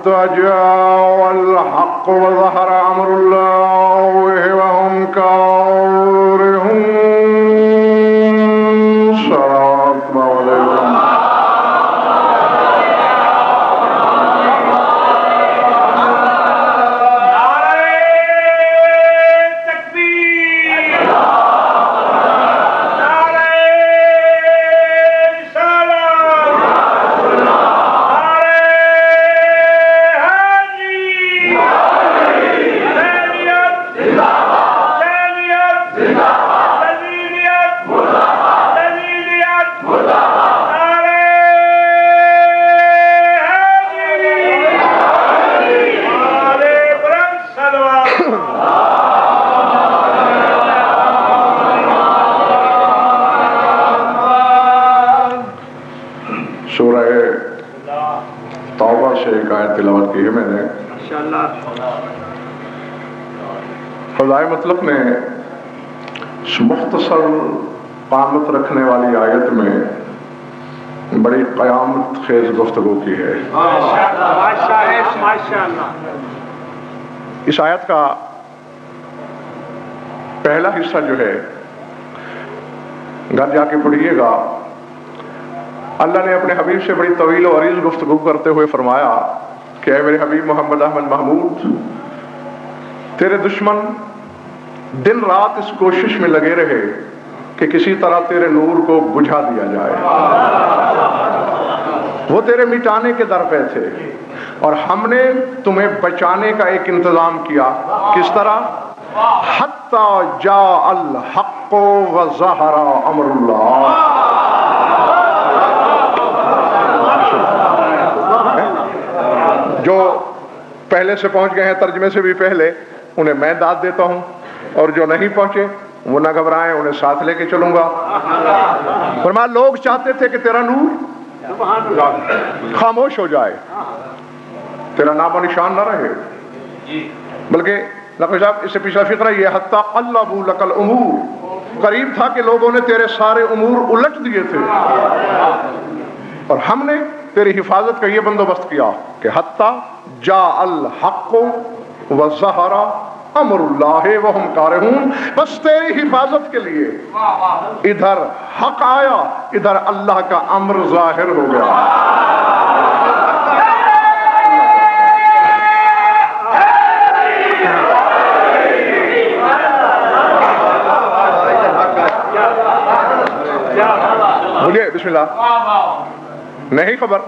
حتى جاء الحق وظهر أمر الله وهم كارهون. صلوات الله عليكم. تلاوت کی ہے میں نے. خدائے مطلب نے اس مختصر قامت رکھنے والی آیت میں بڑی قیامت خیز گفتگو کی ہے. اس آیت کا پہلا حصہ جو ہے گھر جا کے پڑھیے گا. اللہ نے اپنے حبیب سے بڑی طویل و عریض گفتگو کرتے ہوئے فرمایا کہ اے میرے حبیب محمد احمد محمود، تیرے دشمن دن رات اس کوشش میں لگے رہے کہ کسی طرح تیرے نور کو بجھا دیا جائے. وہ تیرے مٹانے کے در پہ تھے اور ہم نے تمہیں بچانے کا ایک انتظام کیا. کس طرح؟ حتی جاء الحق وظہر امر اللہ. جو پہلے سے پہنچ گئے ہیں ترجمے سے بھی پہلے انہیں میں داد دیتا ہوں، اور جو نہیں پہنچے وہ نہ گھبرائیں، انہیں ساتھ لے کے چلوں گا. فرمایا لوگ چاہتے تھے کہ تیرا نور خاموش ہو جائے، تیرا نام و نشان نہ رہے، بلکہ نقوی صاحب اس سے پچھلا فقرہ یہ حتی قلبوا لک الامور، قریب تھا کہ لوگوں نے تیرے سارے امور الٹ دیے تھے، اور ہم نے تیری حفاظت کا یہ بندوبست کیا کہ حتی جاء الحق وظہر امر اللہ وہم کارہون. بس تیری حفاظت کے لیے ادھر حق آیا، ادھر اللہ کا امر ظاہر ہو گیا. بولیے بسم اللہ. نہیں خبر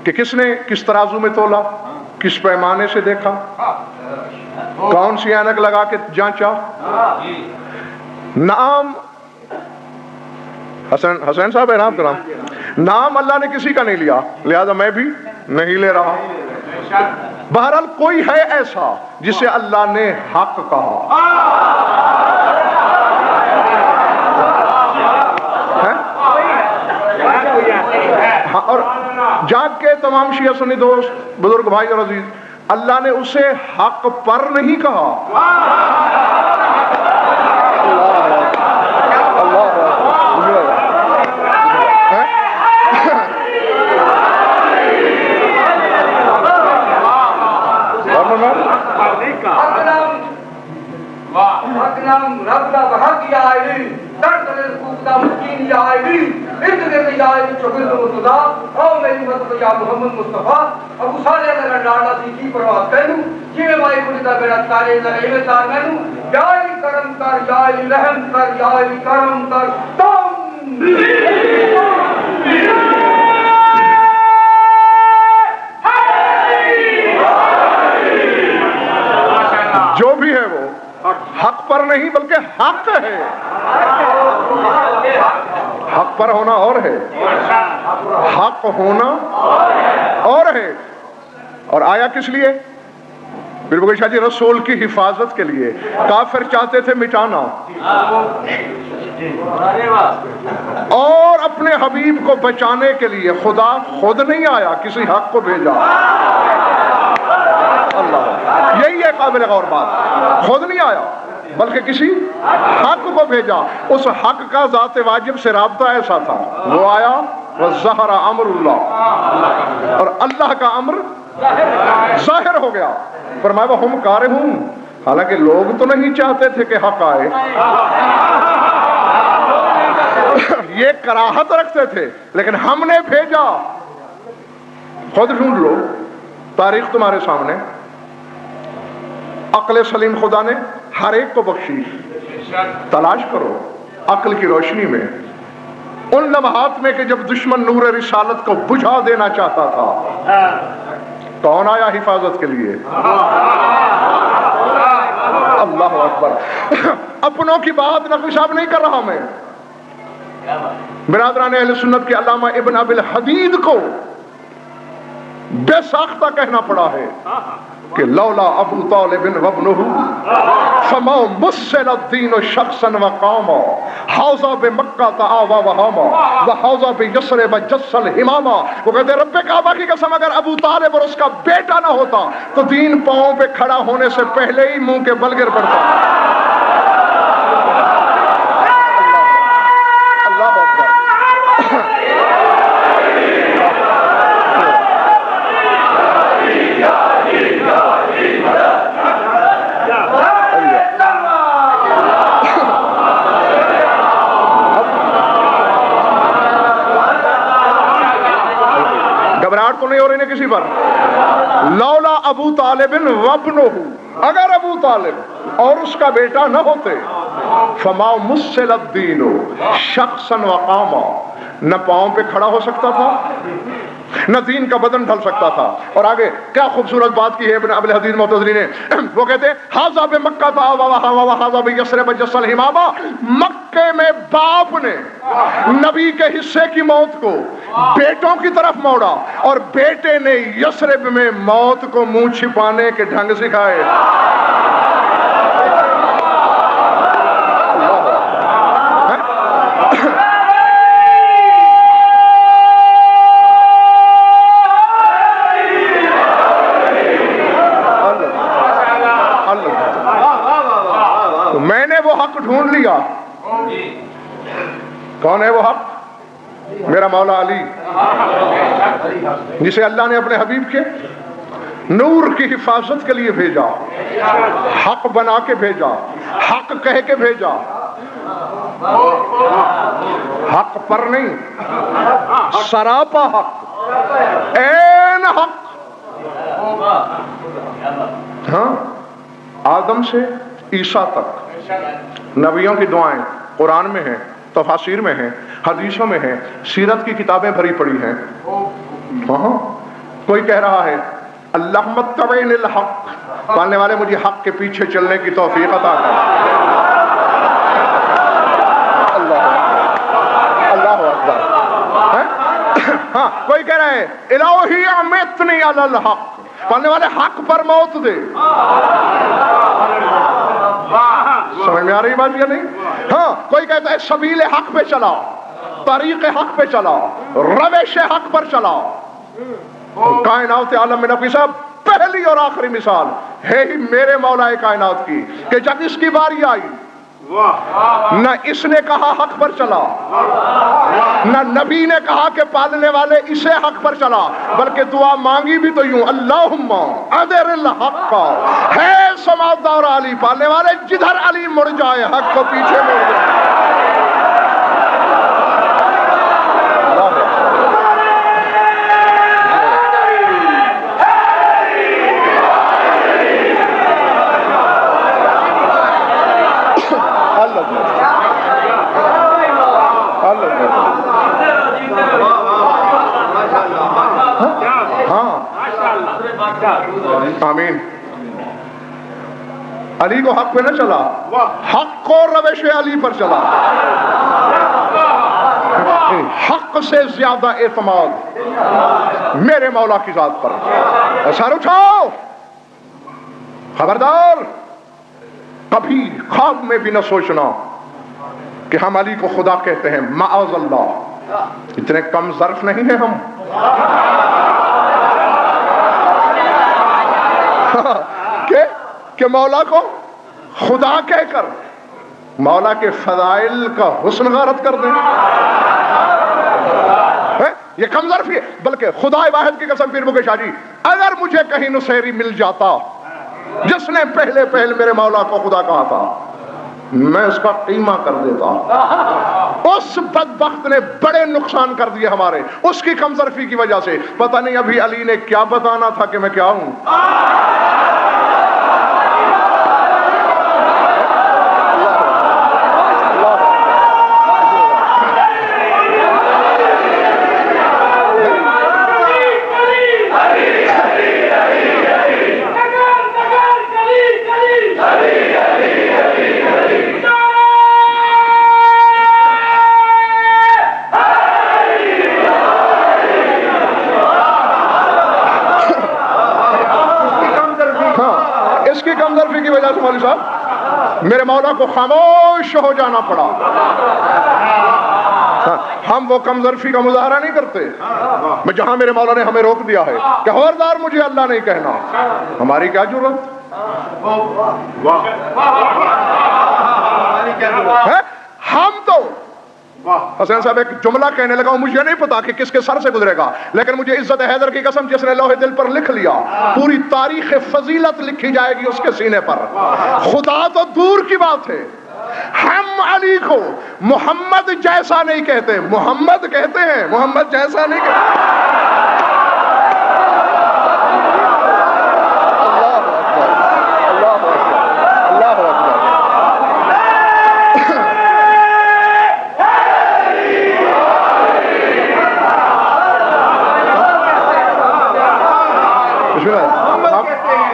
کہ کس نے کس ترازو میں تولا، کس پیمانے سے دیکھا، کون سی اینک لگا کے جانچا. نام حسین صاحب ہے نام کا نام، نام اللہ نے کسی کا نہیں لیا، لہذا میں بھی نہیں لے رہا. بہرحال کوئی ہے ایسا جسے اللہ نے حق کہا. اور جاگ کے تمام شیعہ سنی دوست بزرگ بھائی اور عزیز، اللہ نے اسے حق پر نہیں کہا. محمد مصطفیٰ ابو صالح کا ڈاڈا سی کی پرواز کروں جی میں مائی کو دیتا بیڑا تارے لگے میں تار میں یا علی کرم کر، یا علی رحم کر، یا علی کرم کر. جو بھی ہے وہ حق پر نہیں بلکہ حق ہے. حق پر ہونا اور ہے، حق ہونا اور ہے. اور آیا کس لیے؟ بالکل شاہ جی رسول کی حفاظت کے لیے. کافر چاہتے تھے مٹانا، اور اپنے حبیب کو بچانے کے لیے خدا خود نہیں آیا، کسی حق کو بھیجا. اللہ، یہی ہے قابل غور بات. خود نہیں آیا بلکہ کسی حق کو بھیجا. اس حق کا ذات واجب سے رابطہ ایسا تھا، وہ آیا وظہر امر اللہ، اور اللہ کا امر ظاہر ہو گیا. فرمایا وَهُمْ كَارِهُونَ، حالانکہ لوگ تو نہیں چاہتے تھے کہ حق آئے، یہ کراہت رکھتے تھے، لیکن ہم نے بھیجا. خود ڈھونڈ لو، تاریخ تمہارے سامنے. عقل سلیم خدا نے ہر ایک کو بخشی. تلاش کرو عقل کی روشنی میں ان لمحات میں کہ جب دشمن نور رسالت کو بجھا دینا چاہتا تھا، کون آیا حفاظت کے لیے؟ اللہ اکبر. اپنوں کی بات نقوی صاحب نہیں کر رہا میں. برادران اہل سنت کے علامہ ابن ابی الحدید کو بے ساختہ کہنا پڑا ہے کہ لولا ابو طالب وابنہ فما مسل الدین شخصا وقاما حوضہ بمکہ تعاوى وہاما وحوضہ بیسرب جس الہماما. وہ کہتے رب کعبہ کی قسم اگر ابو طالب اور اس کا بیٹا نہ ہوتا تو دین پاؤں پہ کھڑا ہونے سے پہلے ہی منہ کے بل گر پڑتا. اللہ اکبر. گھبراہٹ تو نہیں ہو رہی نا کسی پر؟ لولا ابو طالب وابنہ، اگر ابو طالب اور اس کا بیٹا نہ ہوتے، فما مسل الدین شخصا وقاما، نہ پاؤں پہ کھڑا ہو سکتا تھا، نہ دین کا بدن ڈھل سکتا تھا. اور آگے کیا خوبصورت بات کی ہے ابن ابی الحدید معتزلی نے. وہ کہتے ہیں حاضہ بمکہ تعاوى وہاما وحاضہ بیسرب جس الہماما. مکے میں باپ نے نبی کے حصے کی موت کو بیٹوں کی طرف موڑا اور بیٹے نے یثرب میں موت کو منہ چھپانے کے ڈھنگ سکھائے. میں نے وہ حق ڈھونڈ لیا. کون ہے وہ حق؟ میرا مولا علی، جسے اللہ نے اپنے حبیب کے نور کی حفاظت کے لیے بھیجا، حق بنا کے بھیجا، حق کہہ کے بھیجا. حق پر نہیں، سراپا حق، این حق. ہاں، آدم سے عیسیٰ تک نبیوں کی دعائیں قرآن میں ہیں، تفاسیر میں ہیں، حدیثوں میں ہیں، سیرت کی کتابیں بھری پڑی ہیں. ہاں، کوئی کہہ رہا ہے اللہم اتبعنی الحق، پالنے والے مجھے حق کے پیچھے چلنے کی توفیق عطا کر. اللہ اکبر. ہاں، کوئی کہہ رہا ہے الہی امیتنی علی الحق، پالنے والے حق پر موت دے. سمجھ میں آ رہی بات یا نہیں؟ ہاں، کوئی کہتا ہے سبیل حق پہ چلا، طریق حق پہ چلا، روش حق پر چلا. کائنات عالم میں نبی صاحب پہلی اور آخری مثال ہے ہی میرے مولا کائنات کی کہ جب اس کی باری آئی نہ اس نے کہا حق پر چلا، نہ نبی نے کہا کہ پالنے والے اسے حق پر چلا، بلکہ دعا مانگی بھی تو یوں اللہم ادر الحق ہے سماوار علی، پالنے والے جدھر علی مڑ جائے حق کو پیچھے مڑ جائے. آمین. علی کو حق پہ نہ چلا، حق کو روش علی پر چلا. حق سے زیادہ اعتماد میرے مولا کی ذات پر. سر اٹھاؤ، خبردار کبھی خواب میں بھی نہ سوچنا کہ ہم علی کو خدا کہتے ہیں. معاذ اللہ، اتنے کم ظرف نہیں ہیں ہم کہ مولا کو خدا کہہ کر مولا کے فضائل کا حسن غارت کر دیں. یہ کم ظرفی ہے. بلکہ خدا واحد کی قسم پیر مکے شاہ جی، اگر مجھے کہیں نصیری مل جاتا جس نے پہلے میرے مولا کو خدا کہا تھا، میں اس کا قیمہ کر دیتا. اس بدبخت نے بڑے نقصان کر دیے ہمارے، اس کی کم ظرفی کی وجہ سے. پتہ نہیں ابھی علی نے کیا بتانا تھا کہ میں کیا ہوں. کی وجہ سے مولوی صاحب میرے مولا کو خاموش ہو جانا پڑا. ہم وہ کم ظرفی کا مظاہرہ نہیں کرتے. میں جہاں میرے مولا نے ہمیں روک دیا ہے کہ خبردار مجھے اللہ نہیں کہنا، ہماری کیا ضرورت ہے. ہم تو حسین صاحب ایک جملہ کہنے لگا، مجھے نہیں پتا کہ کس کے سر سے گزرے گا، لیکن مجھے عزت حیدر کی قسم جس نے لوح دل پر لکھ لیا، پوری تاریخ فضیلت لکھی جائے گی اس کے سینے پر. خدا تو دور کی بات ہے، ہم علی کو محمد جیسا نہیں کہتے، محمد کہتے ہیں، محمد جیسا نہیں کہتے.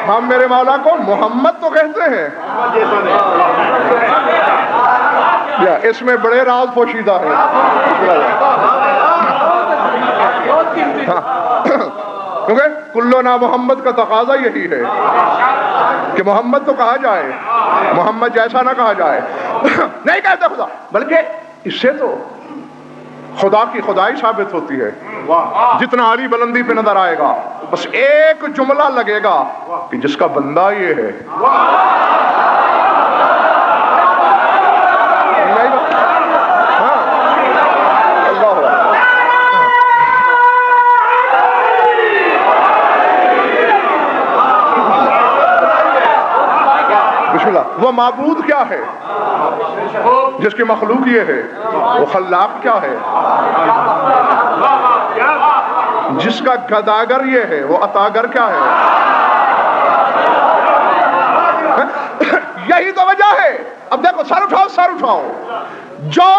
ہم میرے مولا کو محمد تو کہتے ہیں، اس میں بڑے راز پوشیدہ ہیں. کیونکہ کلنا محمد کا تقاضا یہی ہے کہ محمد تو کہا جائے، محمد جیسا نہ کہا جائے. نہیں کہتے خدا، بلکہ اس سے تو خدا کی خدائی ثابت ہوتی ہے. جتنا علی بلندی پہ نظر آئے گا بس ایک جملہ لگے گا کہ جس کا بندہ یہ ہے. بسم اللہ. وہ معبود کیا ہے جس کی مخلوق یہ ہے؟ وہ خلاق کیا ہے جس کا گداگر یہ ہے؟ وہ عطاگر کیا ہے؟ یہی تو وجہ ہے. اب دیکھو، سر اٹھاؤ جو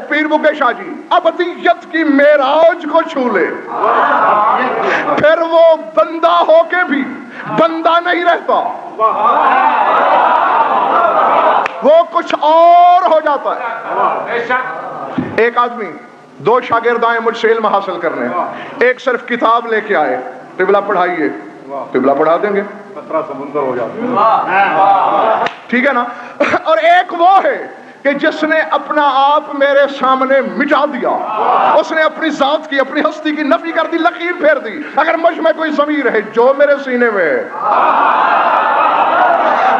پیر مکے شاہ جی ابدیت کی معراج کو چھو لے، پھر وہ بندہ ہو کے بھی بندہ نہیں رہتا، وہ کچھ اور ہو جاتا ہے. ایک آدمی، دو شاگرد آئے مجھ سے علم حاصل کرنے، ایک صرف کتاب لے کے آئے، قبلہ پڑھائیے، قبلہ پڑھا دیں گے، قطرہ سمندر ہو جاتا، ٹھیک ہے نا. اور ایک وہ ہے کہ جس نے اپنا آپ میرے سامنے مٹا دیا، اس نے اپنی ذات کی، اپنی ہستی کی نفی کر دی، لکیر پھیر دی. اگر مجھ میں کوئی ضمیر ہے جو میرے سینے میں ہے،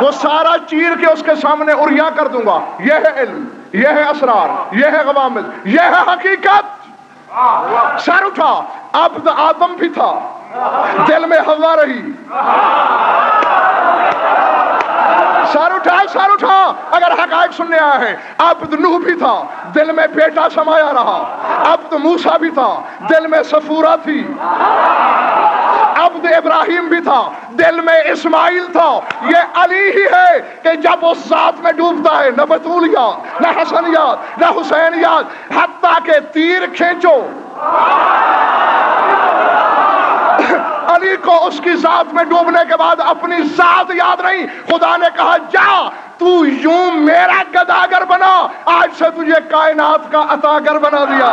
وہ سارا چیر کے اس کے سامنے عریاں کر دوں گا. یہ ہے علم، یہ ہے اسرار، یہ ہے غوامض، یہ ہے حقیقت. سر اٹھا، عبد آدم بھی تھا، دل میں حوا رہی. سر اٹھا اگر حقائق سننے آیا ہے. عبد نوح بھی تھا، دل میں بیٹا سمایا رہا. عبد موسیٰ بھی تھا، دل میں صفورہ تھی. عبد ابراہیم بھی تھا، دل میں اسماعیل تھا. یہ علی ہی ہے کہ جب اس ذات میں ڈوبتا ہے، نہ بطول یاد، نہ حسن یاد، نہ حسین یاد، حتیٰ کہ تیر کھینچو علی کو اس کی ذات میں ڈوبنے کے بعد اپنی ذات یاد نہیں. خدا نے کہا جا تو یوں میرا گداگر بنا، آج سے تجھے کائنات کا عطاگر بنا دیا.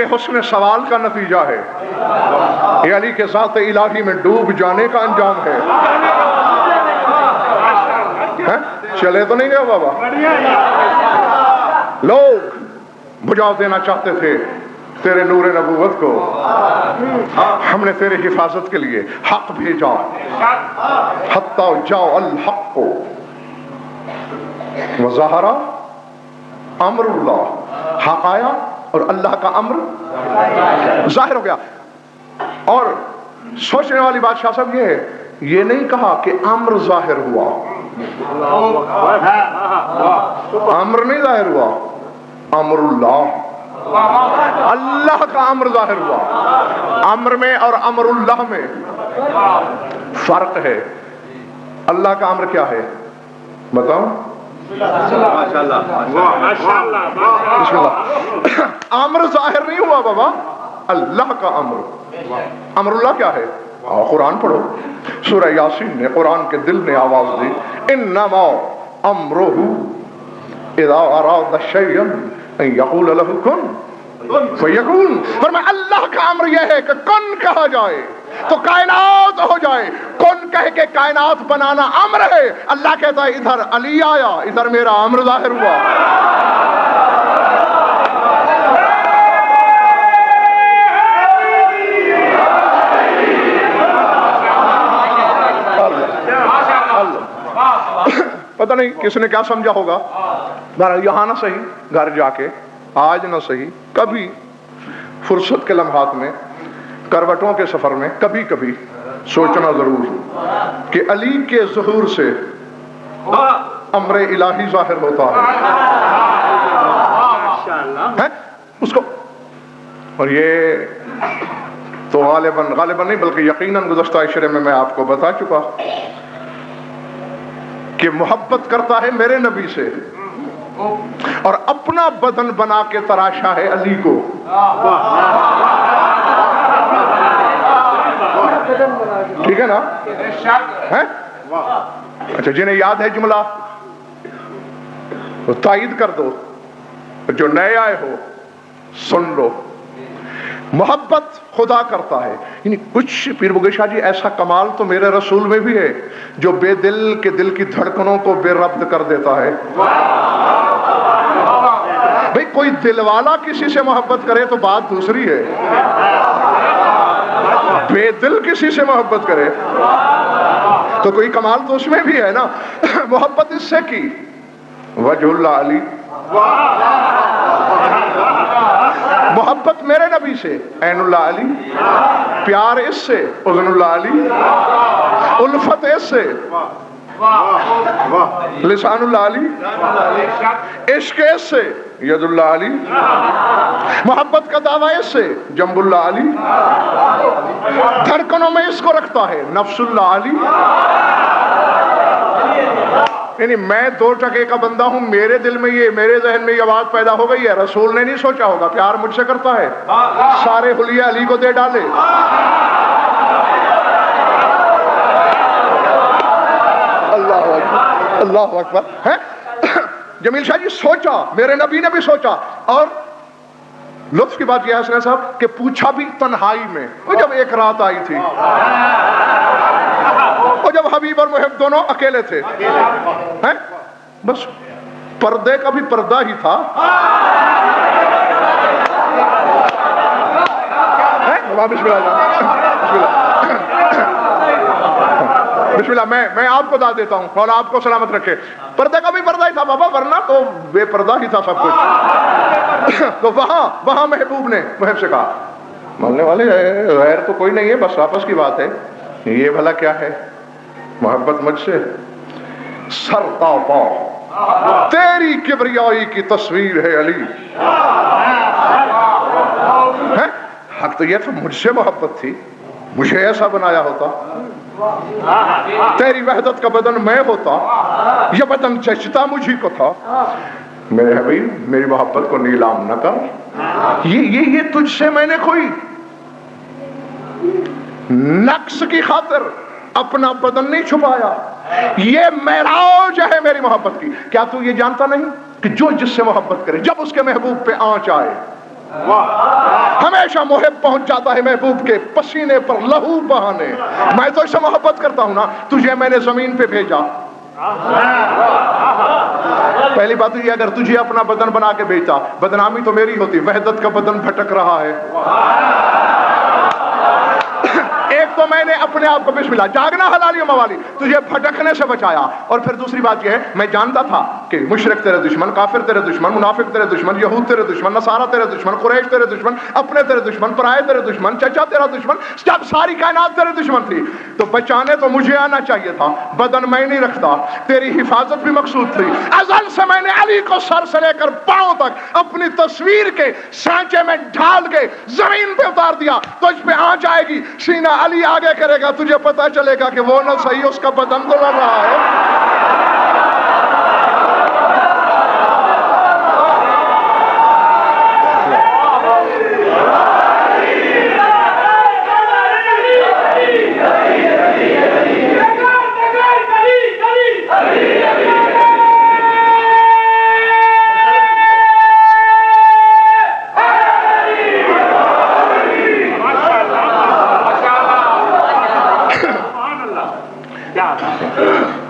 کے حسن سوال کا نتیجہ ہے، یہ علی کے ذات الہی میں ڈوب جانے کا انجام ہے۔ چلے تو نہیں گئے بابا؟ لوگ بجھا دینا چاہتے تھے تیرے نور نبوت کو، ہم نے تیرے حفاظت کے لیے حق بھیجا، حتی جاء الحق وظہر امر اللہ، حق آیا اور اللہ کا امر ظاہر ہو گیا۔ اور سوچنے والی بات شاہ صاحب یہ ہے، یہ نہیں کہا کہ امر ظاہر ہوا، امر نہیں ظاہر ہوا، امر اللہ، اللہ کا امر ظاہر ہوا۔ امر میں اور امر اللہ میں فرق ہے۔ اللہ کا امر کیا ہے بتاؤ؟ بسم اللہ۔ امر ظاہر نہیں ہوا بابا، اللہ کا امر۔ امر اللہ کیا ہے؟ قرآن پڑھو، سورہ یاسین نے، قرآن کے دل نے آواز دی، انما امرہ اذا اراد شیئا ان یقول لہ کن فیکون۔ فرمایا اللہ کا امر یہ ہے کہ کن کہا جائے تو کائنات ہو جائے، کن کہہ کے کائنات بنانا امر ہے۔ اللہ کہتا ہے ادھر علی آیا، ادھر میرا امر ظاہر ہوا۔ پتہ نہیں کس نے کیا سمجھا ہوگا، یہاں نہ صحیح، گھر جا کے، آج نہ صحیح، کبھی فرصت کے لمحات میں، کروٹوں کے سفر میں، کبھی کبھی سوچنا ضرور کہ علی کے ظہور سے امر الہی ظاہر ہوتا ہے اس کو۔ اور یہ تو غالباً نہیں بلکہ یقیناً گزشتہ عشرے میں آپ کو بتا چکا کہ محبت کرتا ہے میرے نبی سے اور اپنا بدن بنا کے تراشا ہے علی کو۔ ٹھیک ہے نا؟ اچھا، جنہیں یاد ہے جملہ تو تائید کر دو، جو نئے آئے ہو سن لو۔ محبت خدا کرتا ہے، یعنی کچھ پیر بگے شاہ جی ایسا کمال تو میرے رسول میں بھی ہے جو بے دل کے دل کی دھڑکنوں کو بے ربط کر دیتا ہے۔ بھئی کوئی دل والا کسی سے محبت کرے تو بات دوسری ہے، بے دل کسی سے محبت کرے تو کوئی کمال تو اس میں بھی ہے نا۔ محبت اس سے کی وجہ اللہ علی، محبت میرے نبی سے عین اللہ علی، پیار اس سے اذن اللہ علی، الفت اس سے لسان اللہ علی، عشق اس سے ید اللہ علی، محبت کا دعویٰ اس سے جنب اللہ علی، دھڑکنوں میں اس کو رکھتا ہے نفس اللہ علی۔ یعنی میں 2 ٹکے کا بندہ ہوں، میرے دل میں یہ، میرے ذہن میں یہ بات پیدا ہو گئی ہے، رسول نے نہیں سوچا ہوگا، پیار مجھ سے کرتا ہے، سارے حلیے علی کو دے ڈالے۔ اللہ اکبر، اللہ اکبر۔ جمیل شاہ جی سوچا، میرے نبی نے بھی سوچا، اور لطف کی بات یہ ہے حسن صاحب کہ پوچھا بھی تنہائی میں، وہ جب ایک رات آئی تھی، اور جب حبیب اور محب دونوں اکیلے تھے، بس پردے کا بھی پردہ ہی تھا۔ بسم اللہ، میں آپ کو داد دیتا ہوں، مولا آپ کو سلامت رکھے۔ پردے کا بھی پردہ ہی تھا بابا، ورنہ تو بے پردہ ہی تھا سب کچھ۔ تو وہاں محبوب نے محب سے کہا، ماننے والے غیر تو کوئی نہیں ہے، بس آپس کی بات ہے، یہ بھلا کیا ہے محبت مجھ سے؟ سر تا پا تیری کبریائی کی تصویر ہے علی۔ حق تو یہ تھا مجھ سے محبت تھی، مجھے ایسا بنایا ہوتا، تیری وحدت کا بدن میں ہوتا، یہ بدن جچتا مجھے کو تھا۔ میرے حبیب میری محبت کو نیلام نہ کر، یہ تجھ سے میں نے کوئی نقص کی خاطر اپنا بدن نہیں چھپایا، یہ معراج ہے میری محبت کی۔ کیا تو یہ جانتا نہیں کہ جو جس سے محبت کرے، جب اس کے محبوب پہ آنچ آئے ہمیشہ محب پہنچ جاتا ہے محبوب کے پسینے پر لہو بہانے. میں تو اس سے محبت کرتا ہوں نا, تجھے میں نے زمین پہ بھیجا. پہلی بات یہ, اگر تجھے اپنا بدن بنا کے بیچتا, بدنامی تو میری ہوتی. وحدت کا بدن بھٹک رہا ہے. ایک تو میں نے اپنے آپ کو بسم اللہ جاگنا حلالی و موالی, تجھے بھٹکنے سے بچایا. اور پھر دوسری بات یہ ہے, میں جانتا تھا کہ مشرک تیرے دشمن, کافر تیرے دشمن, منافق تیرے دشمن, یہود تیرے دشمن, نصارہ تیرے دشمن, قریش تیرے دشمن, اپنے تیرے دشمن, پرائے تیرے دشمن, چچا تیرا دشمن, جب ساری کائنات تیرے دشمن تھی تو بچانے تو مجھے آنا چاہیے تھا. بدن میں نہیں رکھتا, تیری حفاظت بھی مقصود تھی. ازل سے میں نے علی کو سر سے لے کر پاؤں تک اپنی تصویر کے سانچے میں ڈھال کے زمین پہ اتار دیا. تجھ پہ آنچ آئے گی, سینہ علی آگے کرے گا, تجھے پتا چلے گا کہ وہ نہ صحیح, اس کا بدن تو لڑ رہا ہے.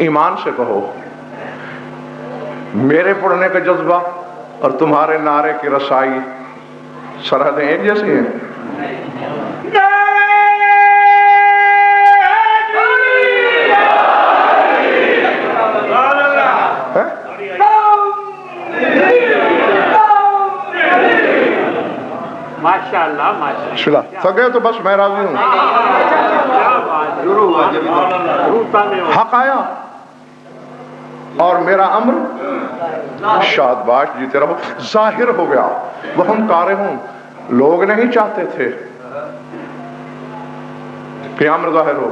ایمان سے کہو, میرے پڑھنے کا جذبہ اور تمہارے نعرے کی رسائی سرحدیں ایک جیسی ہیں. تھک گئے تو بس میں راضی ہوں. حق آیا اور میرا امر شادباش جیتے رہو ظاہر ہو گیا. وہ ہم کارے ہوں, لوگ نہیں چاہتے تھے کہ امر ظاہر ہو.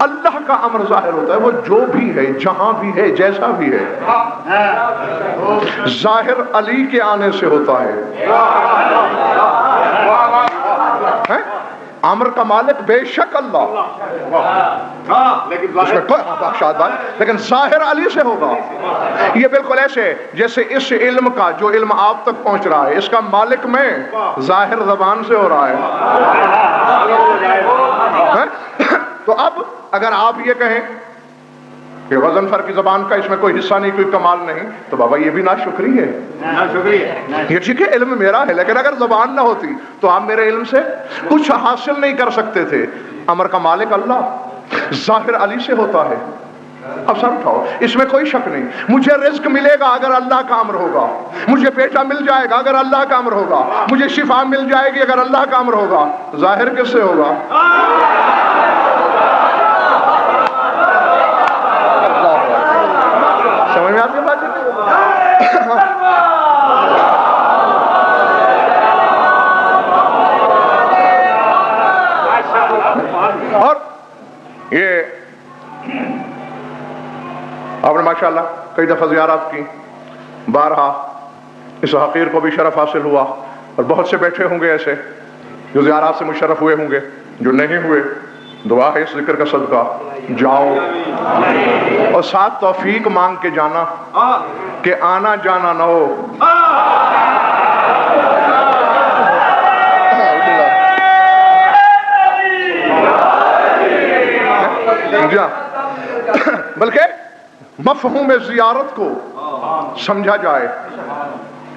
اللہ کا امر ظاہر ہوتا ہے, وہ جو بھی ہے, جہاں بھی ہے, جیسا بھی ہے. ظاہر علی کے آنے سے ہوتا ہے. امر کا مالک بے شک اللہ, لیکن ظاہر علی سے ہوگا. یہ بالکل ایسے جیسے اس علم کا جو علم آپ تک پہنچ رہا ہے, اس کا مالک میں, ظاہر زبان سے ہو رہا ہے. تو اب اگر آپ یہ کہیں کہ غضنفر کی زبان کا اس میں کوئی حصہ نہیں, کوئی کمال نہیں, تو بابا یہ بھی ناشکری ہے. یہ ٹھیک ہے, علم میرا ہے, لیکن اگر زبان نہ ہوتی تو آپ میرے علم سے کچھ حاصل نہیں کر سکتے تھے. امر کا مالک اللہ, ظاہر علی سے ہوتا ہے. اب سر اٹھاؤ, اس میں کوئی شک نہیں. مجھے رزق ملے گا اگر اللہ کا امر ہوگا, مجھے بیٹا مل جائے گا اگر اللہ کا امر ہوگا, مجھے شفا مل جائے گی اگر اللہ کا امر ہوگا. ظاہر کس سے ہوگا؟ سمجھ میں آتی ہے بات؟ اور یہ آپ نے ماشاءاللہ کئی دفعہ زیارات کی, بارہا اس حقیر کو بھی شرف حاصل ہوا, اور بہت سے بیٹھے ہوں گے ایسے جو زیارات سے مشرف ہوئے ہوں گے, جو نہیں ہوئے. دعا ہے اس ذکر کا صدقہ جاؤ اور ساتھ توفیق مانگ کے جانا کہ آنا جانا نہ ہو. بلکہ مفہوم زیارت کو سمجھا جائے.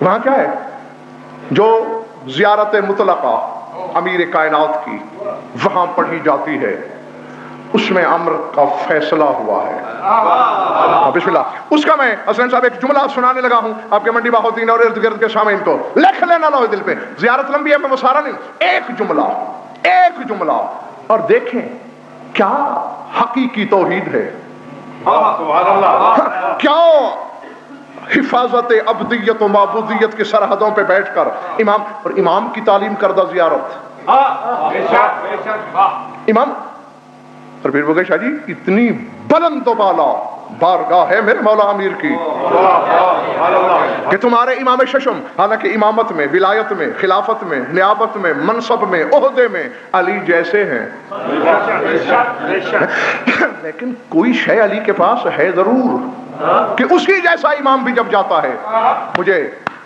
وہاں کیا ہے, جو زیارت مطلقہ امیر کائنات کی وہاں پڑھی جاتی ہے, اس میں امر کا فیصلہ ہوا ہے. بسم اللہ. اس کا میں حسین صاحب ایک جملہ سنانے لگا ہوں آپ کے منڈی باہوتین اور ارد گرد کے سامعین کو, لکھ لینا لوح دل پہ. زیارت لمبی ہے, میں مسارا نہیں, ایک جملہ اور دیکھیں کیا حقیقی توحید ہے, کیا حفاظت ابدیت و معبودیت کی سرحدوں پہ بیٹھ کر امام کی تعلیم کردہ زیارت. امام اور پیر بغیر شاہ جی اتنی بلند و بالا بارگاہ ہے میرے مولا امیر کی کہ تمہارے امام ششم حالانکہ امامت میں, ولایت میں, خلافت میں, نیابت میں, منصب میں, عہدے میں علی جیسے ہیں, لیکن کوئی شے علی کے پاس ہے ضرور کہ اسی جیسا امام بھی جب جاتا ہے. مجھے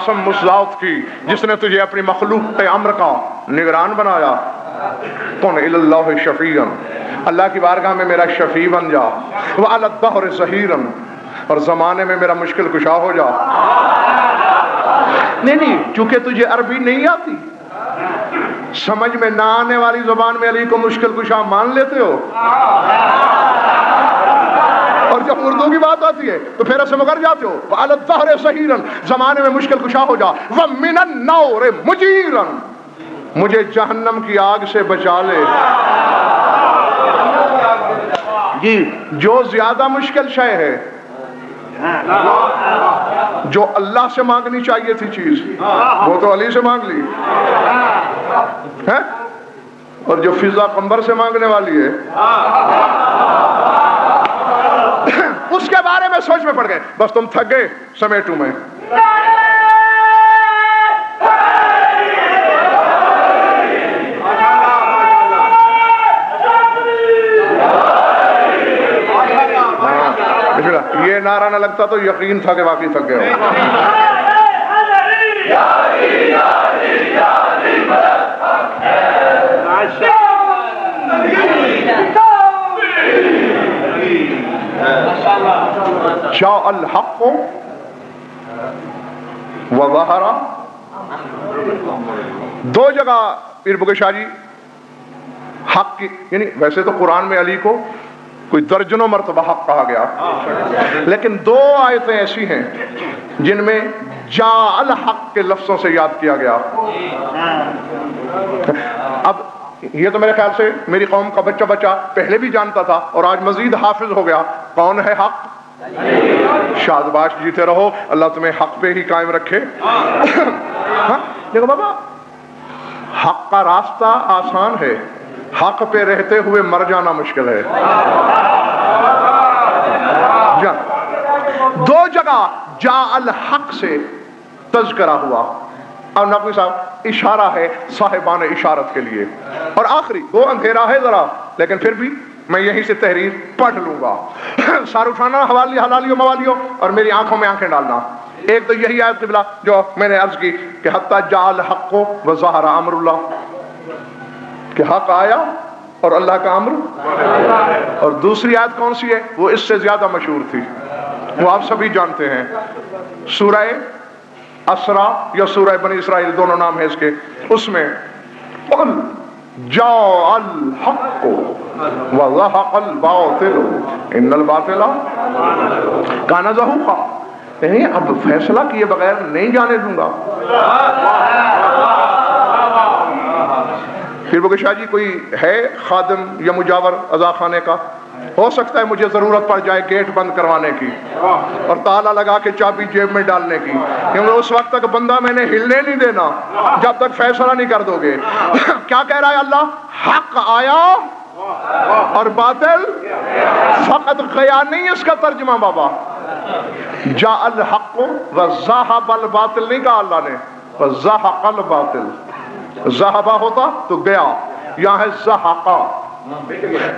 قسم اس ذات کی جس نے تجھے اپنی مخلوق امر کا نگران بنایا، کن اللہ شفیعا، اللہ کی بارگاہ میں میرا شفیع بن جا، وعلی الدہر ظہیرا، اور زمانے میں میرا مشکل کشا ہو جا۔ نہیں، چونکہ تجھے عربی نہیں آتی، سمجھ میں نہ آنے والی زبان میں علی کو مشکل کشا مان لیتے ہو، اور جب اردو کی بات آتی ہے تو پھر اسے مگر جاتے ہو۔ وعلی الدہر ظہیرا، زمانے میں مشکل کشا ہو جا، ومن النار مجیرا، مجھے جہنم کی آگ سے بچا لے۔ جی، جو زیادہ مشکل شے ہے، جو اللہ سے مانگنی چاہیے تھی چیز، وہ تو علی سے مانگ لی ہے، اور جو فضا قمبر سے مانگنے والی ہے اس کے بارے میں سوچ میں پڑ گئے، بس تم تھک گئے سمیٹوں میں۔ یہ نعرہ نہ لگتا تو یقین تھا کہ واقعی تھک گئے ہو۔ جاء الحق وظہر، دو جگہ پیر بگے شاہ جی حق کی، یعنی ویسے تو قرآن میں علی کو کوئی درجنوں مرتبہ حق کہا گیا، لیکن دو آیتیں ایسی ہیں جن میں جاء الحق کے لفظوں سے یاد کیا گیا۔ اب یہ تو میرے خیال سے میری قوم کا بچہ بچہ پہلے بھی جانتا تھا اور آج مزید حافظ ہو گیا، کون ہے حق؟ شادباش جیتے رہو، اللہ تمہیں حق پہ ہی قائم رکھے۔ ہاں دیکھو بابا، حق کا راستہ آسان ہے، حق پہ رہتے ہوئے مر جانا مشکل ہے۔ دو جگہ جاء الحق سے تذکرہ ہوا، اور نقوی صاحب اشارہ ہے صاحبان اشارت کے لیے، اور آخری وہ اندھیرا ہے ذرا، لیکن پھر بھی میں یہیں سے تحریر پڑھ لوں گا۔ سار اٹھانا حلالیوں موالیوں اور میری آنکھوں میں آنکھیں ڈالنا۔ ایک تو یہی آیت قبلہ جو میں نے عرض کی کہ حتی جاء الحق وظہر امر اللہ، کہ حق آیا اور اللہ کا امر، اور دوسری آیت کون سی ہے؟ وہ اس سے زیادہ مشہور تھی، وہ آپ سبھی جانتے ہیں، سورہ اسرا یا سورہ بنی اسرائیل، دونوں نام ہے اس کے، اس میں قل جاء الحق وزہق الباطل ان الباطل کان زہوقا، یعنی اب فیصلہ کیے بغیر نہیں جانے دوں گا۔ پھر بگے شاہ جی کوئی ہے خادم یا مجاور عزا خانے کا؟ ہو سکتا ہے مجھے ضرورت پڑ جائے گیٹ بند کروانے کی اور تالا لگا کے چابی جیب میں ڈالنے کی، کیونکہ اس وقت تک بندہ میں نے ہلنے نہیں دینا جب تک فیصلہ نہیں کر دو گے۔ کیا کہہ رہا ہے اللہ؟ حق آیا اور باطل فقط گیا نہیں، اس کا ترجمہ بابا جاء الحق وذهب الباطل نہیں کہا اللہ نے، وذهق الباطل، ذہبہ ہوتا تو گیا، یہاں ہے زہقا،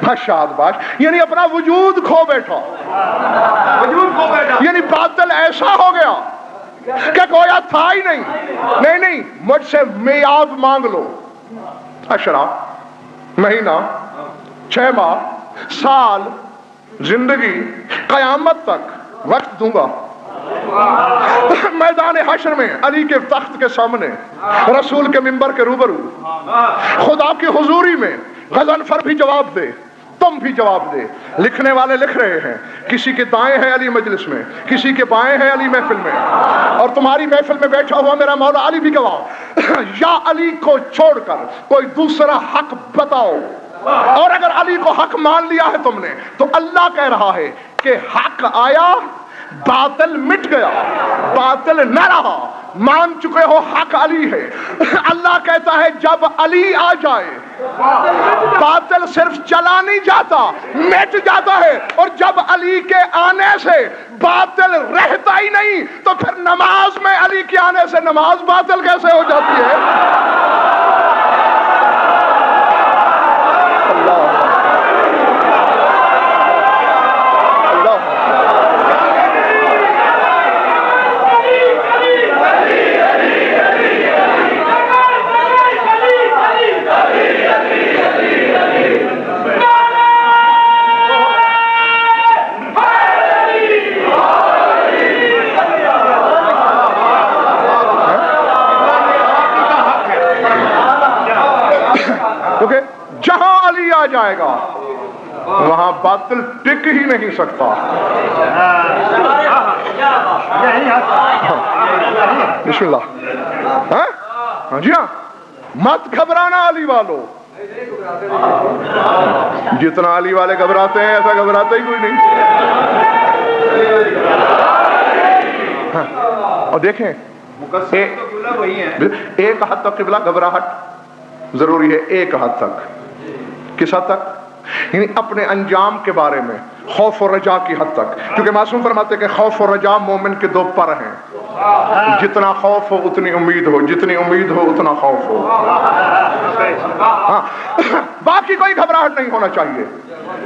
بشاد باش یعنی اپنا وجود کھو بیٹھا، یعنی باطل ایسا ہو گیا کہ گویا تھا ہی نہیں۔ نہیں، مجھ سے میعاد مانگ لو، اشرا، مہینہ، 6 ماہ، سال، زندگی، قیامت تک وقت دوں گا۔ میدان حشر میں علی کے تخت کے سامنے، رسول کے منبر کے روبرو، خدا کی حضوری میں غضنفر بھی جواب دے، تم بھی جواب دے۔ لکھنے والے لکھ رہے ہیں، کسی کے دائیں ہے علی مجلس میں، کسی کے بائیں ہے علی محفل میں، اور تمہاری محفل میں بیٹھا ہوا میرا مولا علی بھی گواہ۔ یا علی کو چھوڑ کر کوئی دوسرا حق بتاؤ، اور اگر علی کو حق مان لیا ہے تم نے تو اللہ کہہ رہا ہے کہ حق آیا، باطل مٹ گیا، باطل نہ رہا، مان چکے ہو حق علی ہے۔ اللہ کہتا ہے جب علی آ جائے باطل صرف چلا نہیں جاتا، مٹ جاتا ہے، اور جب علی کے آنے سے باطل رہتا ہی نہیں تو پھر نماز میں علی کے آنے سے نماز باطل کیسے ہو جاتی ہے؟ اللہ جائے گا وہاں باطل ٹک ہی نہیں سکتا. بسم اللہ. ہاں جی ہاں، مت گھبرانا علی والو. جتنا علی والے گھبراتے ہیں ایسا گھبراتا ہی کوئی نہیں. اور دیکھیں ایک حد تک قبلہ گھبراہٹ ضروری ہے، ایک حد تک. کس حد تک؟ یعنی اپنے انجام کے بارے میں خوف و رجا کی حد تک. کیونکہ معصوم فرماتے کہ خوف و رجا مومن کے دو پر ہیں. جتنا خوف ہو اتنی امید ہو، جتنی امید ہو اتنا خوف ہو. ہاں باقی کوئی گھبراہٹ نہیں ہونا چاہیے.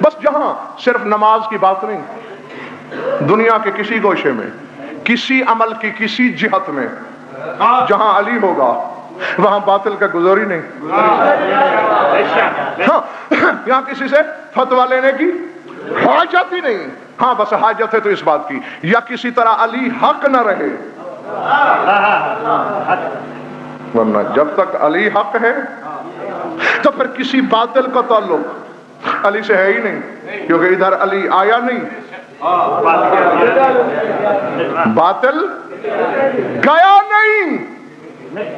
بس جہاں صرف نماز کی بات نہیں، دنیا کے کسی گوشے میں، کسی عمل کی کسی جہت میں جہاں علی ہوگا وہاں باطل کا گزور ہی نہیں. ہاں یہاں کسی سے فتویٰ لینے کی حاجت ہی نہیں. ہاں بس حاجت ہے تو اس بات کی، یا کسی طرح علی حق نہ رہے، ورنہ جب تک علی حق ہے تو پھر کسی باطل کا تعلق علی سے ہے ہی نہیں. کیونکہ ادھر علی آیا نہیں، باطل گیا نہیں.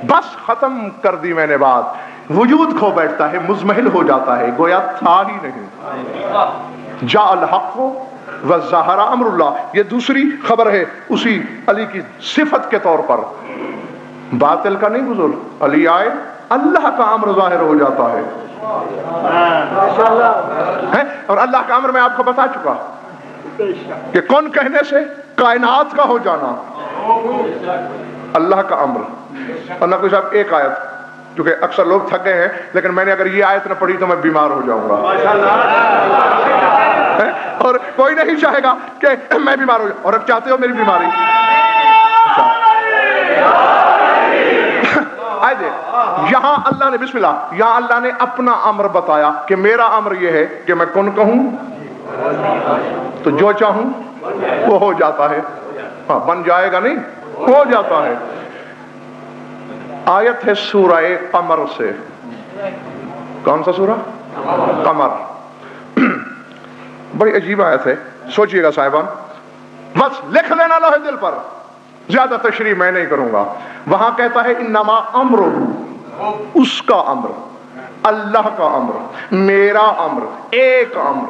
بس ختم کر دی میں نے بات. وجود کھو بیٹھتا ہے، مزمحل ہو جاتا ہے، گویا تھا ہی نہیں. جاء الحق وظہر امر اللہ، یہ دوسری خبر ہے اسی علی کی صفت کے طور پر. باطل کا نہیں گزر، علی آئے اللہ کا امر ظاہر ہو جاتا ہے. اور اللہ کا امر میں آپ کو بتا چکا کہ کون کہنے سے کائنات کا ہو جانا اللہ کا امر. اور نہ کوئی صاحب ایک آیت، کیونکہ اکثر لوگ تھک گئے ہیں، لیکن میں نے اگر یہ آیت نہ پڑھی تو میں بیمار ہو جاؤں گا. اور کوئی نہیں چاہے گا کہ میں بیمار ہو جاؤں. اور اب چاہتے ہو میری بیماری؟ یہاں اللہ نے بسم اللہ، یہاں اللہ نے اپنا امر بتایا کہ میرا امر یہ ہے کہ میں کن کہوں تو جو چاہوں وہ ہو جاتا ہے. ہاں بن جائے گا نہیں، ہو جاتا ہے. آیت ہے سورہ قمر سے. کون سا سورہ؟ قمر. بڑی عجیب آیت ہے، سوچئے گا صاحبان، بس لکھ لینا لوح دل پر، زیادہ تشریح میں نہیں کروں گا. وہاں کہتا ہے انما امر، اس کا امر، اللہ کا امر، میرا امر، ایک امر.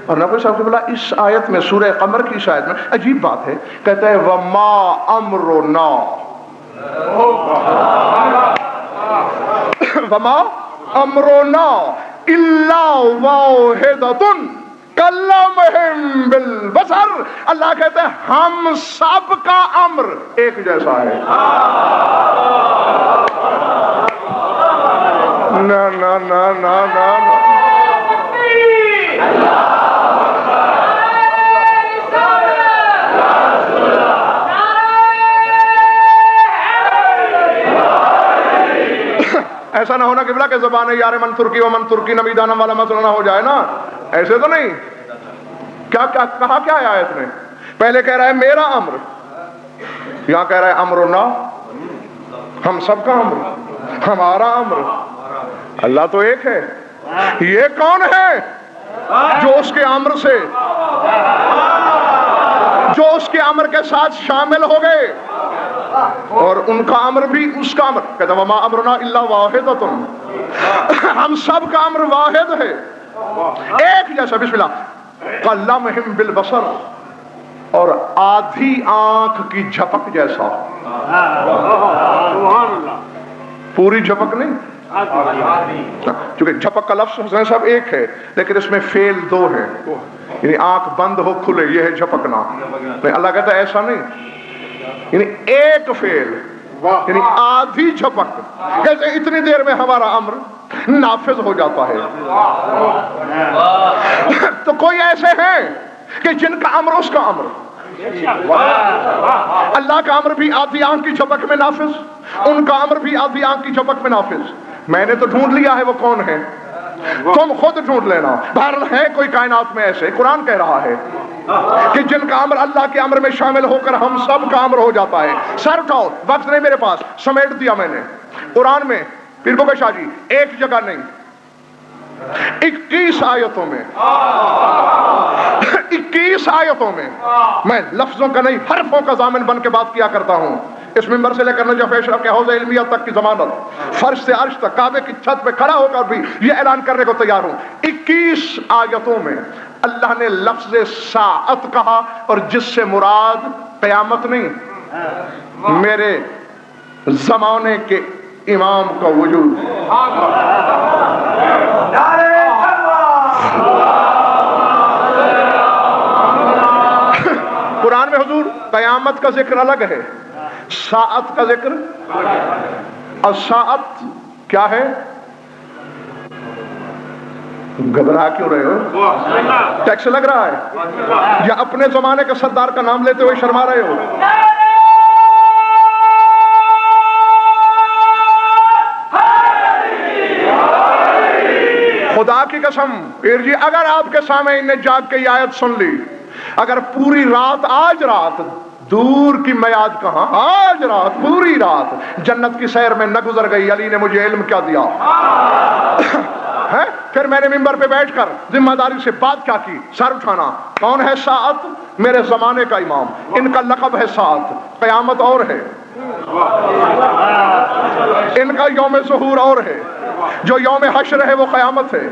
اور نبی صاحب نے بولا اس آیت میں، سورہ قمر کی اس آیت میں عجیب بات ہے. کہتا ہے وما امرنا، وما امرنا الا واحدۃ کلمہم بالبصر. اللہ کہتے ہیں ہم سب کا امر ایک جیسا ہے. نا نا نا نا نا ایسا نہ ہونا کہ بلا کہ زبان یار من ترکی و من ترکی نبی دانم والا مسئلہ نہ ہو جائے نا. ایسے تو نہیں. کیا کہا کیا ہے آیت میں؟ پہلے کہہ رہا ہے میرا امر، یہاں کہہ رہا ہے امرنا، ہم سب کا امر، ہمارا امر. اللہ تو ایک ہے. یہ کون ہے جو اس کے امر سے، جو اس کے امر کے ساتھ شامل ہو گئے، اور ان کا امر بھی اس کا امر. کہتا وما امرنا الا واحدۃ، ہم سب کا امر واحد ہے، ایک جیسا. بسم اللہ. کلمہم بالبصر، اور آدھی آنکھ کی جھپک جیسا. پوری جھپک نہیں، چونکہ جھپک کا لفظ حسین صاحب ایک ہے لیکن اس میں فعل دو ہے، یعنی آنکھ بند ہو کھلے، یہ ہے جھپکنا. اللہ کہتا ہے ایسا نہیں، یعنی ایک فعل، یعنی آدھی جھپک. کیسے اتنی دیر میں ہمارا امر نافذ ہو جاتا ہے. تو کوئی ایسے ہیں کہ جن کا امر اس کا امر، اللہ کا امر بھی آدھی آنکھ کی جھپک میں نافذ، ان کا امر بھی آدھی آنکھ کی جھپک میں نافذ. میں نے تو ڈھونڈ لیا ہے وہ کون ہے، تم خود ڈھونڈ لینا. بہرحال ہے کوئی کائنات میں ایسے، قرآن کہہ رہا ہے کہ جن کا امر اللہ کے امر میں شامل ہو کر ہم سب کا امر ہو جاتا ہے. سر اٹھاؤ، وقت نہیں میرے پاس، سمیٹ دیا میں نے. قرآن میں پیر بکے شاہ جی ایک جگہ نہیں، 21 آیتوں میں 21 آیتوں میں میں لفظوں کا نہیں حرفوں کا ضامن بن کے بات کیا کرتا ہوں. اس ممبر سے لے کر نجف اشرف کے حوض علمیہ تک کی ضمانت، فرش سے عرش تک، کعبے کی چھت پہ کھڑا ہو کر بھی یہ اعلان کرنے کو تیار ہوں. 21 آیتوں میں اللہ نے لفظ ساعت کہا، اور جس سے مراد قیامت نہیں، میرے زمانے کے امام کا وجود. قرآن میں حضور قیامت کا ذکر الگ ہے، ساعت کا ذکر. اور ساعت کیا ہے؟ گھبرا کیوں رہے ہو؟ ٹیکس لگ رہا ہے یا اپنے زمانے کے سردار کا نام لیتے ہوئے شرما رہے ہو؟ خدا کی قسم پیر جی، اگر آپ کے سامنے نے جاگ کے یہ آیت سن لی، اگر پوری رات، آج رات، دور کی میعاد کہاں، آج رات پوری رات جنت کی سیر میں نہ گزر گئی، علی نے مجھے علم کیا دیا ہے؟ پھر میں نے ممبر پہ بیٹھ کر ذمہ داری سے بات کیا کی، سر اٹھانا. کون ہے ساعت؟ میرے زمانے کا امام. ان کا لقب ہے ساعت. قیامت اور ہے، ان کا یوم ظہور اور ہے. جو یوم حشر ہے وہ قیامت ہے،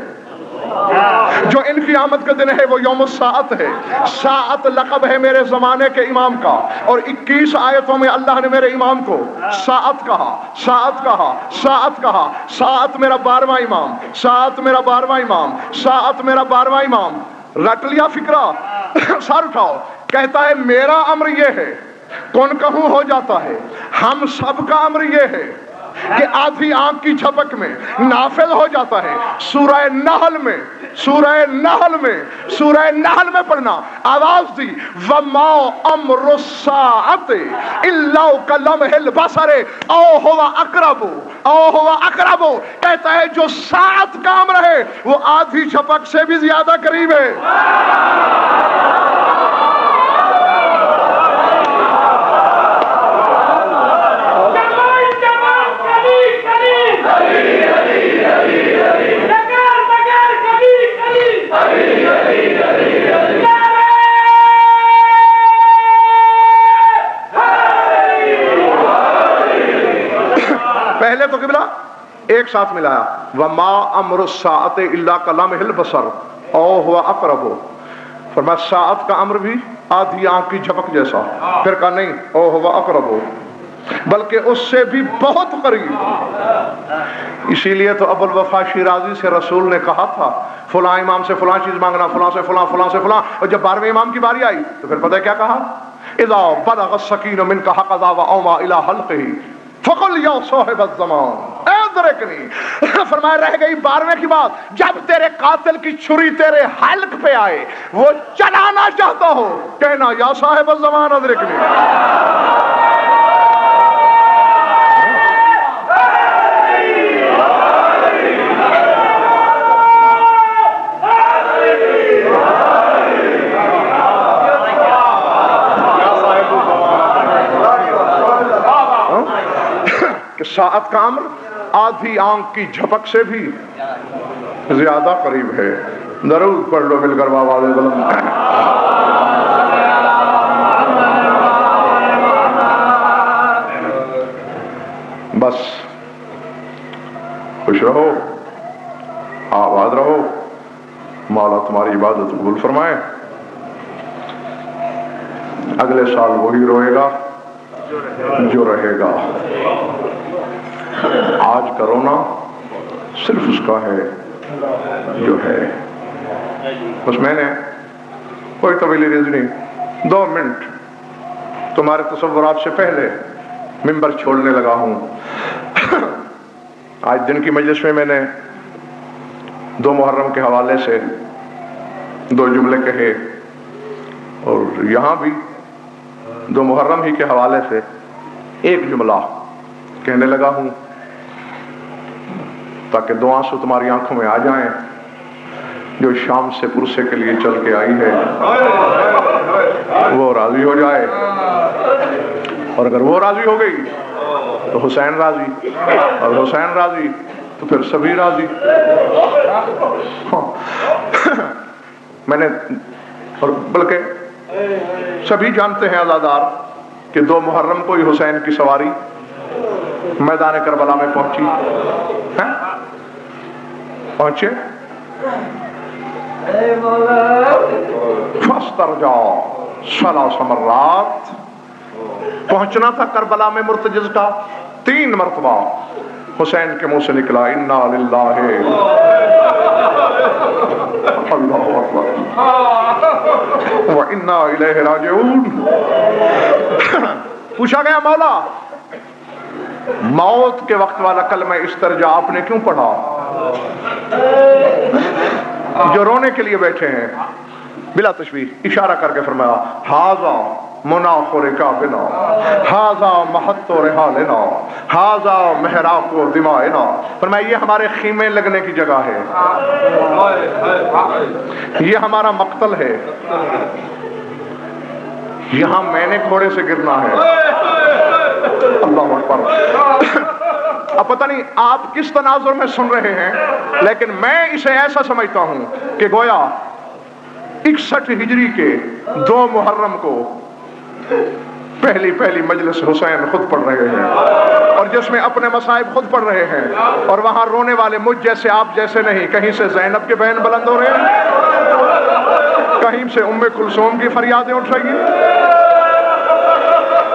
جو ان کی آمد کا دن ہے وہ یوم الساعت ہے. ساعت لقب ہے میرے زمانے کے امام کا، اور 21 آیتوں میں اللہ نے میرے امام کو ساعت کہا، ساعت کہا، ساعت کہا. ساعت میرا 12واں امام، ساعت میرا 12واں امام، ساعت میرا 12واں امام. رٹ لیا فکرہ؟ سر اٹھاؤ. کہتا ہے میرا امر یہ ہے، کون کہوں ہو جاتا ہے. ہم سب کا امر یہ ہے کہ آدھی آنکھ کی جھپک میں نافذ ہو جاتا ہے. سورہ نحل میں، سورہ نحل میں، سورہ نحل میں پڑھنا. آواز دی وما امر الساعۃ الا کلمح البصر او هو اقرب، او هو اقرب. کہتا ہے جو ساعت کا امر ہے وہ آدھی جھپک سے بھی زیادہ قریب ہے. پہلے تو قبلہ ایک ساتھ ملایا وما امر الساعۃ الا کلمح البصر او هو اقرب. فرمایا ساعت کا امر بھی آدھی آنکھ کی جھپک جیسا. پھر کہا نہیں او هو اقرب، بلکہ اس سے بھی بہت قریب. اسی لیے تو ابو الوفا شیرازی سے رسول نے کہا تھا فلاں امام سے فلاں چیز مانگنا، فلاں سے فلاں، فلاں سے فلاں. اور جب 12ویں امام کی باری آئی تو پھر پتہ ہے کیا کہا؟ اذا بلغ السکین منک حقذا واوما الى حلقه فقل یا صاحب الزمان ادرکنی. فرمایا رہ گئی 12ویں کی بات، جب تیرے قاتل کی چھری تیرے حلق پہ آئے، وہ چلانا چاہتا ہو، کہنا یا صاحب الزمان ادرکنی. ساعت کا امر آدھی آنکھ کی جھپک سے بھی زیادہ قریب ہے. درود پڑھ لو مل کر بابا علیہ السلام. بس خوش رہو، آباد رہو، مولا تمہاری عبادت قبول فرمائے. اگلے سال وہی روئے گا جو رہے گا. آج کرونا صرف اس کا ہے جو ہے. بس میں نے کوئی طویل عرض نہیں، 2 منٹ تمہارے تصورات سے پہلے ممبر چھوڑنے لگا ہوں. آج دن کی مجلس میں نے 2 محرم کے حوالے سے 2 جملے کہے، اور یہاں بھی 2 محرم ہی کے حوالے سے ایک جملہ کہنے لگا ہوں تاکہ 2 آنسو تمہاری آنکھوں میں آ جائیں. جو شام سے پرسے کے لیے چل کے آئی ہے وہ راضی ہو جائے، اور اگر وہ راضی ہو گئی تو حسین راضی، اور حسین راضی تو پھر سبھی راضی. میں نے اور بلکہ سبھی جانتے ہیں عزادار کہ 2 محرم کو ہی حسین کی سواری میدان کربلا میں پہنچی. پہنچے فاسترجع 3 مرات. پہنچنا تھا کربلا میں مرتجز کا 3 مرتبہ. حسین کے منہ سے نکلا انا للہ اللہ اکبر وانا الیہ راجعون. پوچھا گیا مولا موت کے وقت والا کلمہ استرجاع آپ نے کیوں پڑھا؟ جو رونے کے لیے بیٹھے ہیں بلا تشبیہ اشارہ کر کے فرمایا ھذا مناخ رکابنا ھذا محط رحالنا ھذا محراق دمائنا. فرمایا یہ ہمارے خیمے لگنے کی جگہ ہے, یہ ہمارا مقتل ہے, یہاں میں نے گھوڑے سے گرنا ہے. اللہ اکبر. اب پتہ نہیں آپ کس تناظر میں سن رہے ہیں, لیکن میں اسے ایسا سمجھتا ہوں کہ گویا 61 ہجری کے 2 محرم کو پہلی مجلس حسین خود پڑھ رہے ہیں, اور جس میں اپنے مصائب خود پڑھ رہے ہیں, اور وہاں رونے والے مجھ جیسے آپ جیسے نہیں. کہیں سے زینب کے بین بلند ہو رہے ہیں, کہیں سے ام کلثوم کی فریادیں اٹھ رہی ہیں,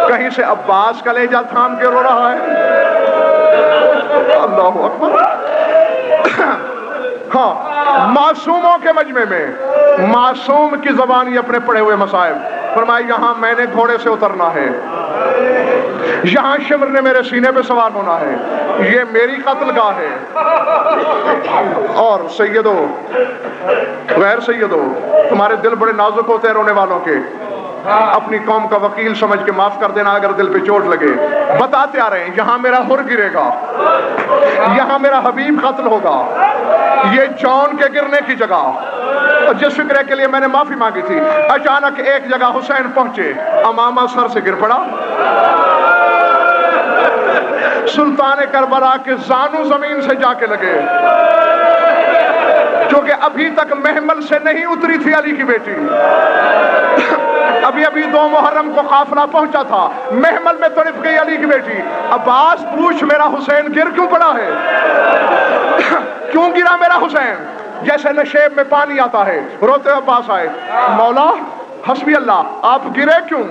کہیں سے عباس کا لہجہ تھام کے رو رہا ہے. اللہ اکبر. ہاں, معصوموں کے مجمع میں معصوم کی زبان یہ اپنے پڑھے ہوئے مصائب. فرمایا یہاں میں نے گھوڑے سے اترنا ہے, یہاں شمر نے میرے سینے پہ سوار ہونا ہے, یہ میری قتل گاہ ہے. اور سیدو غیر سیدو, تمہارے دل بڑے نازک ہوتے ہیں رونے والوں کے. اپنی قوم کا وکیل سمجھ کے معاف کر دینا اگر دل پہ چوٹ لگے. بتاتے آ رہے ہیں یہاں میرا حر گرے گا, یہاں میرا حبیب قتل ہوگا, یہ جان کے گرنے کی جگہ. اور جس فکرے کے لیے میں نے معافی مانگی تھی, اچانک ایک جگہ حسین پہنچے, امامہ سر سے گر پڑا. سلطان کربلا کے زانو زمین سے جا کے لگے, کیونکہ ابھی تک محمل سے نہیں اتری تھی علی کی بیٹی. ابھی 2 محرم کو قافلہ پہنچا تھا, محمل میں تڑپ گئی علی کی بیٹی. عباس پوچھ میرا حسین گر کیوں پڑا ہے؟ کیوں گرا میرا حسین؟ جیسے نشیب میں پانی آتا ہے, روتے عباس آئے, مولا حسبی اللہ, آپ گرے کیوں؟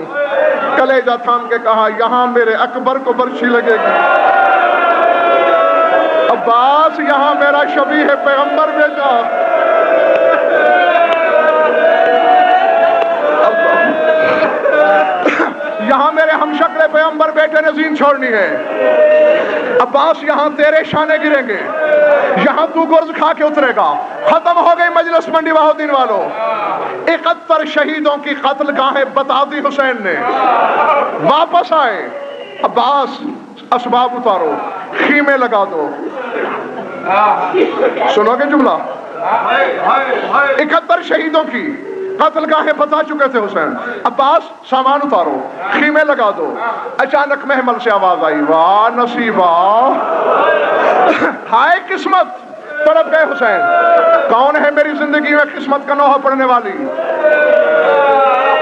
کلیجہ تھام کے کہا یہاں میرے اکبر کو برچھی لگے گی. عباس یہاں میرا شبیہ پیغمبر بھیجا. یہاں میرے ہم شکل پیغمبر بیٹے نے زین چھوڑنی ہے. عباس یہاں تیرے شانے گریں گے, یہاں تو گرز کھا کے اترے گا. ختم ہو گئی مجلس منڈی بہاؤدین والوں. 71 شہیدوں کی قتل گاہیں بتا دی حسین نے. واپس آئے, عباس اسباب اتارو, خیمے لگا دو. سنو گے جملہ؟ 71 شہیدوں کی قتل گاہیں بتا چکے تھے حسین. عباس سامان اتارو, خیمے لگا دو. اچانک محمل سے آواز آئی واہ نصیبہ, ہائے قسمت. تڑپ گئے حسین, کون ہے میری زندگی میں قسمت کا نوحہ پڑھنے والی؟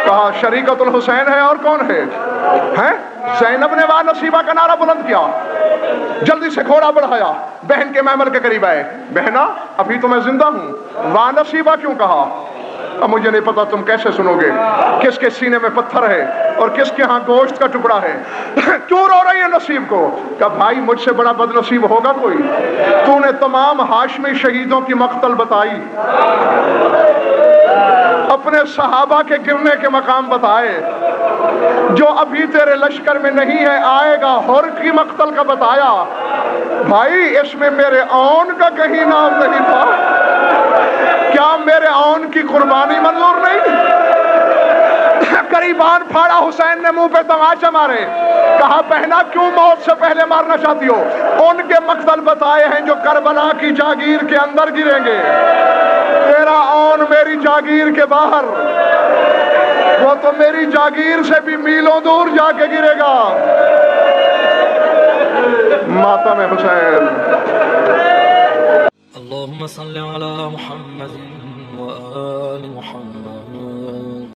کہا شریکت الحسین ہے, اور کون ہے؟ زینب نے واہ نصیبہ کا نعرہ بلند کیا. جلدی سے گھوڑا بڑھایا, بہن کے محمل کے قریب آئے. بہنا ابھی تو میں زندہ ہوں, واہ نصیبہ کیوں کہا؟ اب مجھے نہیں پتا تم کیسے سنو گے, کس کے سینے میں پتھر ہے اور کس کے ہاں گوشت کا ٹکڑا ہے. کیوں رو رہی ہے نصیب کو؟ کہ بھائی مجھ سے بڑا بد نصیب ہوگا کوئی؟ تو نے تمام ہاشمی شہیدوں کی مقتل بتائی, اپنے صحابہ کے گرنے کے مقام بتائے, جو ابھی تیرے لشکر میں نہیں ہے آئے گا حر کی مقتل کا بتایا. بھائی اس میں میرے اون کا کہیں نام نہیں تھا, کیا میرے اون کی قربانی منظور نہیں؟ قریبان پھاڑا حسین نے منہ پہ تماچے مارے. کہا بہنا کیوں موت سے پہلے مارنا چاہتی ہو؟ ان کے مقتل بتائے ہیں جو کربلا کی جاگیر کے اندر گریں گے. تیرا اون میری جاگیر کے باہر, وہ تو میری جاگیر سے بھی میلوں دور جا کے گرے گا. ماتم حسین. اللهم صل على محمد وآل محمد